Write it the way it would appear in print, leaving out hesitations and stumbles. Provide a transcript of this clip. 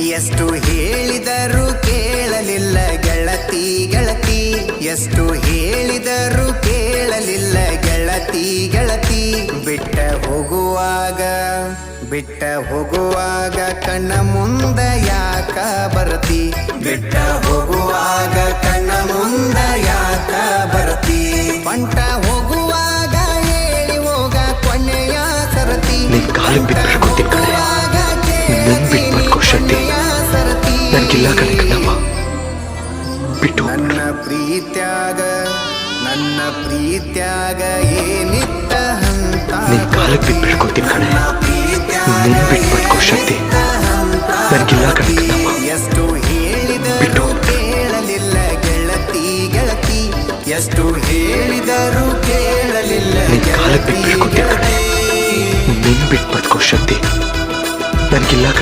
ಎಷ್ಟು ಹೇಳಿದರೂ ಕೇಳಲಿಲ್ಲ ಗೆಳತಿ ಗೆಳತಿ, ಎಷ್ಟು ಹೇಳಿದರೂ ಕೇಳಲಿಲ್ಲ ಗೆಳತಿ ಗೆಳತಿ. ಬಿಟ್ಟ ಹೋಗುವಾಗ ಕಣ್ಣ ಮುಂದ ಯಾಕ ಬರತಿ, ಬಿಟ್ಟ ಹೋಗುವಾಗ ಕಣ್ಣ ಮುಂದ ಯಾಕ ಬರತಿ. ಬಂಟ ಹೋಗುವಾಗ ಹೇಳಿ ಹೋಗ ಕೊನೆಯ ಸರತಿ, ನನಗಿಲ್ಲ ಕಣೆ ಕಣ್ಣಮ್ಮ, ಬಿಟ್ಟು ನನ್ನ ಪ್ರೀತ್ಯಾಗ ಏನಿತ್ತ ಹಂತ, ನಿನ್ ಕಾಲಕ್ಕೆ ಬಿಟ್ಟು ಬಿಡ್ಕೊತೀನಿ ಕಣೆ, ನಿನ್ ಬಿಟ್ಟು ಬದುಕೋ ಶಕ್ತಿ ನನಗಿಲ್ಲ ಕಣೆ ಕಣ್ಣಮ್ಮ. ಎಷ್ಟು ಹೇಳಿದರೂ ಕೇಳಲಿಲ್ಲ ಗೆಳತಿ ಗೆಳತಿ, ಎಷ್ಟು ಹೇಳಿದರೂ ಕೇಳಲಿಲ್ಲ ನಿನ್ ಕಾಲಕ್ಕೆ ಬಿಟ್ಟು ಬಿಡ್ಕೊತೀನಿ ಕಣೆ, ನಿನ್ ಬಿಟ್ಟು ಬದುಕೋ ಶಕ್ತಿ ನನಗಿಲ್ಲ.